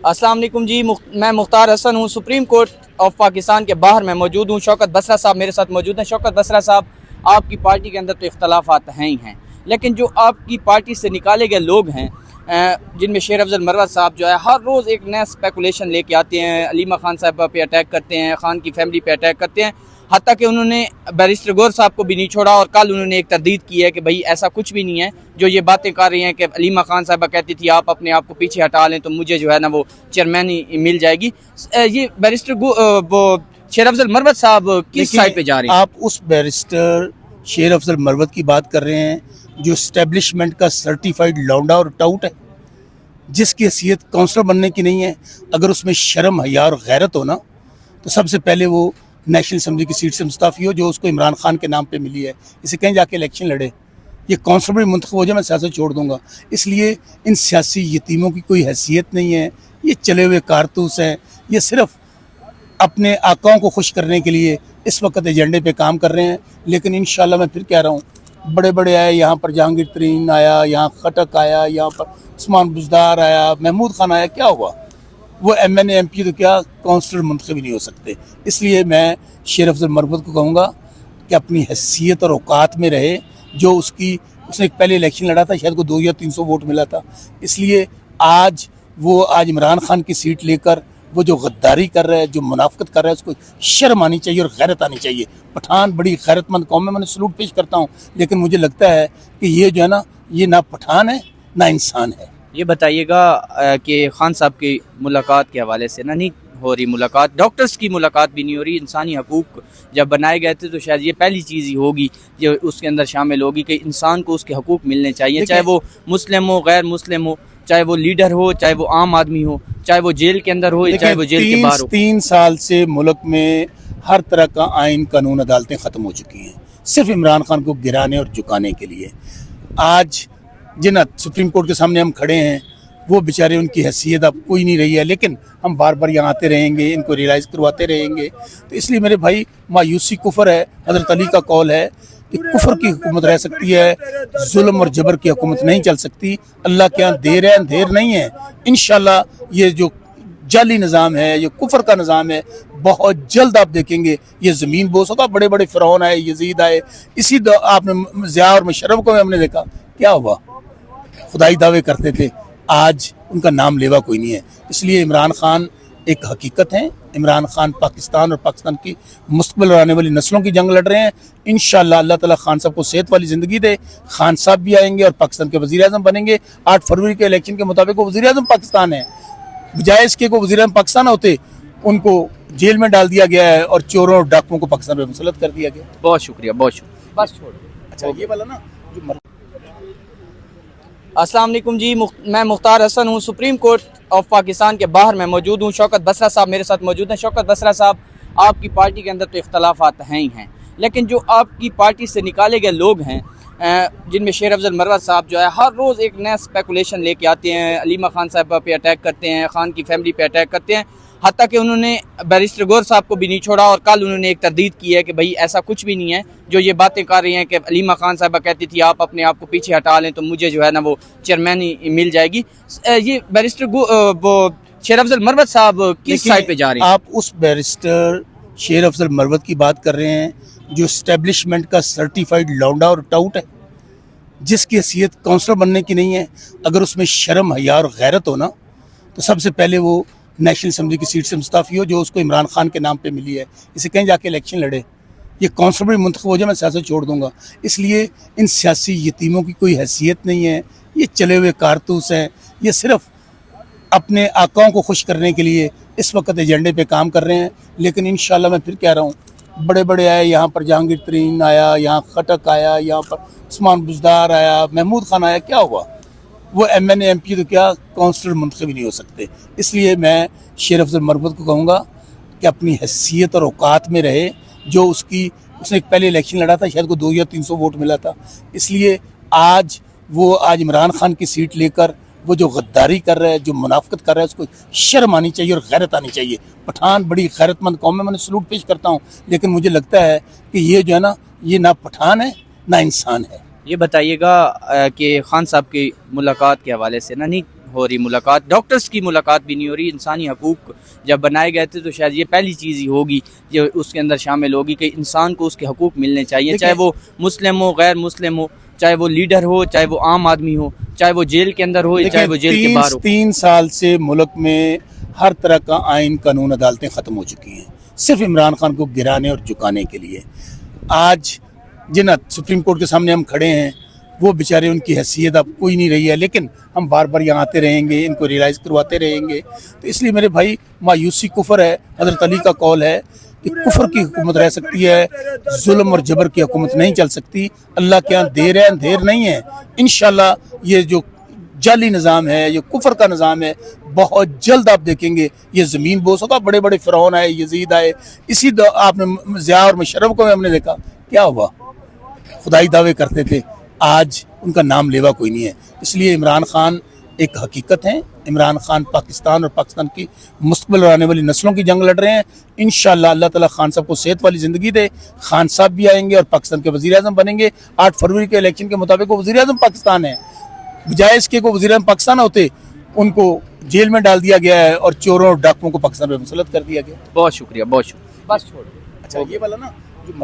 अस्सलाम वालेकुम जी। मैं मुख्तार हसन हूँ। सुप्रीम कोर्ट ऑफ पाकिस्तान के बाहर मैं मौजूद हूँ। शौकत बसरा साहब मेरे साथ मौजूद हैं। शौकत बसरा साहब, आपकी पार्टी के अंदर तो इख्तलाफात हैं ही हैं, लेकिन जो आपकी पार्टी से निकाले गए लोग हैं, जिनमें शेर अफजल मरवत साहब जो है हर रोज़ एक नया स्पेकुलेशन लेके आते हैं, अलीमा खान साहब पे अटैक करते हैं, खान की फैमिली पे अटैक करते हैं, हत्ता कि उन्होंने बैरिस्टर गौर साहब को भी नहीं छोड़ा। और कल उन्होंने एक तरदीद की है कि भाई ऐसा कुछ भी नहीं है। जो ये बातें कर रही हैं कि अलीमा खान साहबा कहती थी आप अपने आप को पीछे हटा लें तो मुझे जो है ना वो चेयरमैनी मिल जाएगी। ये बैरिस्टर वो शेर अफजल मरवत साहब किस साइड पे जा रहे हैं? आप उस बैरिस्टर शेर अफजल मरवत की बात कर रहे हैं जो इस्टेब्लिशमेंट का सर्टिफाइड लौंडा और टाउट है, जिसकी हैसियत काउंसलर बनने की नहीं है। अगर उसमें शर्म, हया और गैरत हो ना, तो सबसे पहले वो नेशनल असम्बली की सीट से मुस्ताफ़ी हो जो उसको इमरान खान के नाम पे मिली है। इसे कहीं जाके इलेक्शन लड़े। ये काउंसलर भी मुंतखब हो जाए, मैं सियासत छोड़ दूंगा। इसलिए इन सियासी यतीमों की कोई हैसियत नहीं है। ये चले हुए कारतूस हैं। ये सिर्फ अपने आकाओं को खुश करने के लिए इस वक्त एजेंडे पे काम कर रहे हैं। लेकिन इंशाल्लाह मैं फिर कह रहा हूँ, बड़े बड़े आए, यहाँ पर जहांगीर तरीन आया, यहाँ खटक आया, यहाँ पर उस्मान बुजदार आया, महमूद खान आया, क्या हुआ? वो MNA MP तो क्या काउंसलर मुंतखब ही नहीं हो सकते। इसलिए मैं शेर अफजल मरवत को कहूँगा कि अपनी हैसियत और औकात में रहे। जो उसने एक पहले इलेक्शन लड़ा था, शायद को 200 या 300 वोट मिला था। इसलिए आज इमरान खान की सीट लेकर वो जो गद्दारी कर रहा है, जो मुनाफिकत कर रहा है, उसको शर्म आनी चाहिए और गैरत आनी चाहिए। पठान बड़ी गैरतमंद कौम है, मैंने सलूट पेश करता हूँ। लेकिन मुझे लगता है कि ये जो है ना, ये ना पठान है ना इंसान है। ये बताइएगा कि खान साहब की मुलाकात के हवाले से ना नहीं हो रही मुलाकात, डॉक्टर्स की मुलाकात भी नहीं हो रही। इंसानी हकूक़ जब बनाए गए थे तो शायद ये पहली चीज़ ही होगी जो उसके अंदर शामिल होगी कि इंसान को उसके हकूक़ मिलने चाहिए, चाहे वो मुस्लिम हो, गैर मुस्लिम हो, चाहे वो लीडर हो, चाहे वो आम आदमी हो, चाहे वो जेल के अंदर हो, चाहे वो जेल के बाहर हो। 3 साल से मुल्क में हर तरह का आइन, कानून, अदालतें ख़त्म हो चुकी हैं, सिर्फ इमरान खान को गिराने और झुकाने के लिए। आज जिन सुप्रीम कोर्ट के सामने हम खड़े हैं, वो बेचारे, उनकी हैसियत अब कोई नहीं रही है। लेकिन हम बार बार यहाँ आते रहेंगे, इनको रियलाइज़ करवाते रहेंगे। तो इसलिए मेरे भाई, मायूसी कुफर है। हज़रत अली का कौल है कि कुफर की हुकूमत रह सकती है, जुल्म और जबर की हुकूमत नहीं चल सकती। अल्लाह के यहाँ देर है, अंधेर नहीं है। इंशाल्लाह ये जो जाली निज़ाम है, ये कुफर का निज़ाम है, बहुत जल्द आप देखेंगे ये ज़मीन बोस होगा। बड़े बड़े फ़िरौन आए, यजीद आए, इसी आपने ज़िया और मुशर्रफ को हमने देखा, क्या हुआ? खुदाई दावे करते थे, आज उनका नाम लेवा कोई नहीं है। इसलिए इमरान खान एक हकीकत है। इमरान खान पाकिस्तान और पाकिस्तान की मुस्तकबिल और आने वाली नस्लों की जंग लड़ रहे हैं। इंशाअल्लाह अल्लाह ताला खान साहब को सेहत वाली ज़िंदगी दे। खान साहब भी आएंगे और पाकिस्तान के वज़ीर आज़म बनेंगे। 8 फरवरी के इलेक्शन के मुताबिक वो वज़ीर आज़म पाकिस्तान है। बजाय इसके को वज़ीर आज़म पाकिस्तान होते, उनको जेल में डाल दिया गया है और चोरों और डाकुओं को पाकिस्तान में मुसल्लत कर दिया गया। बहुत शुक्रिया, बहुत शुक्रिया। बस छोड़। अच्छा, ये वाला ना जो अस्सलाम वालेकुम जी। मैं मुख्तार हसन हूँ। सुप्रीम कोर्ट ऑफ पाकिस्तान के बाहर मैं मौजूद हूँ। शौकत बसरा साहब मेरे साथ मौजूद हैं। शौकत बसरा साहब, आपकी पार्टी के अंदर तो इख्तलाफात हैं ही हैं, लेकिन जो आपकी पार्टी से निकाले गए लोग हैं, जिनमें शेर अफजल मरवत साहब जो है हर रोज़ एक नया स्पेकुलेशन लेके आते हैं, अलीमा खान साहब पे अटैक करते हैं, खान की फैमिली पे अटैक करते हैं, हत्ता कि उन्होंने बैरिस्टर गौर साहब को भी नहीं छोड़ा। और कल उन्होंने एक तरदीद की है कि भाई ऐसा कुछ भी नहीं है। जो ये बातें कर रही हैं कि अलीमा खान साहबा कहती थी आप अपने आप को पीछे हटा लें तो मुझे जो है ना वो चेयरमैनी मिल जाएगी। ये बैरिस्टर वो शेर अफजल मरवत साहब किस साइड पे जा रहे हैं? आप उस बैरिस्टर शेर अफजल मरवत की बात कर रहे हैं जो इस्टेब्लिशमेंट का सर्टिफाइड लौंडा और टाउट है, जिसकी हैसियत काउंसलर बनने की नहीं है। अगर उसमें शर्म, हया और गैरत हो ना, तो सबसे पहले वो नेशनल असम्बली की सीट से मुस्ताफ़ी हो जो उसको इमरान खान के नाम पे मिली है। इसे कहीं जाके इलेक्शन लड़े। ये काउंसलर भी मुंतखब हो जाए, मैं सियासत छोड़ दूंगा। इसलिए इन सियासी यतीमों की कोई हैसियत नहीं है। ये चले हुए कारतूस हैं। ये सिर्फ अपने आकाओं को खुश करने के लिए इस वक्त एजेंडे पे काम कर रहे हैं। लेकिन इंशाल्लाह मैं फिर कह रहा हूँ, बड़े बड़े आए, यहाँ पर जहांगीर तरीन आया, यहाँ खटक आया, यहाँ पर उस्मान बुजदार आया, महमूद खान आया, क्या हुआ? वो MNA MP तो क्या काउंसलर मुंतखब ही नहीं हो सकते। इसलिए मैं शेर अफजल मरवत को कहूँगा कि अपनी हैसियत और औकात में रहे। जो उसने एक पहले इलेक्शन लड़ा था, शायद को 200 या 300 वोट मिला था। इसलिए आज इमरान खान की सीट लेकर वो जो गद्दारी कर रहा है, जो मुनाफिकत कर रहा है, उसको शर्म आनी चाहिए और गैरत आनी चाहिए। पठान बड़ी गैरतमंद कौम है, मैंने सलूट पेश करता हूँ। लेकिन मुझे लगता है कि ये जो है ना, ये ना पठान है ना इंसान है। ये बताइएगा कि खान साहब की मुलाकात के हवाले से ना नहीं हो रही मुलाकात, डॉक्टर्स की मुलाकात भी नहीं हो रही। इंसानी हकूक़ जब बनाए गए थे तो शायद ये पहली चीज़ ही होगी जो उसके अंदर शामिल होगी कि इंसान को उसके हकूक़ मिलने चाहिए, चाहे वो मुस्लिम हो, गैर मुस्लिम हो, चाहे वो लीडर हो, चाहे वो आम आदमी हो, चाहे वो जेल के अंदर हो, चाहे वो जेल के बाहर हो। 3 साल से मुल्क में हर तरह का आइन कानून अदालतें ख़त्म हो चुकी हैं, सिर्फ इमरान खान को गिराने और झुकाने के लिए। आज जिन सुप्रीम कोर्ट के सामने हम खड़े हैं वो बेचारे, उनकी हैसियत अब कोई नहीं रही है, लेकिन हम बार बार यहाँ आते रहेंगे, इनको रियलाइज़ करवाते रहेंगे। तो इसलिए मेरे भाई, मायूसी कुफर है। हज़रत अली का कौल है कि कुफर की हुकूमत रह सकती है, जुल्म और जबर की हुकूमत नहीं चल सकती। अल्लाह के यहाँ देर है, अंधेर नहीं है। इंशाल्लाह ये जो जाली निज़ाम है, ये कुफर का निज़ाम है, बहुत जल्द आप देखेंगे ये ज़मीन बोस होगा। बड़े बड़े फ़िरौन आए, यजीद आए, इसी आपने ज़िया और मुशर्रफ को हमने देखा क्या हुआ, खुदाई दावे करते थे, आज उनका नाम लेवा कोई नहीं है। इसलिए इमरान खान एक हकीकत है। इमरान खान पाकिस्तान और पाकिस्तान की मुस्तक़बिल और आने वाली नस्लों की जंग लड़ रहे हैं। इंशाअल्लाह अल्लाह ताला खान साहब को सेहत वाली ज़िंदगी दे। खान साहब भी आएंगे और पाकिस्तान के वज़ीर आज़म बनेंगे। 8 फरवरी के इलेक्शन के मुताबिक वो वज़ीर आज़म पाकिस्तान है, बजाय इसके को वज़ीर आज़म पाकिस्तान होते उनको जेल में डाल दिया गया है और चोरों और डाकुओं को पाकिस्तान में मुसल्लत कर दिया गया। बहुत शुक्रिया, बहुत शुक्रिया। बस छोड़। अच्छा, ये वाला ना जो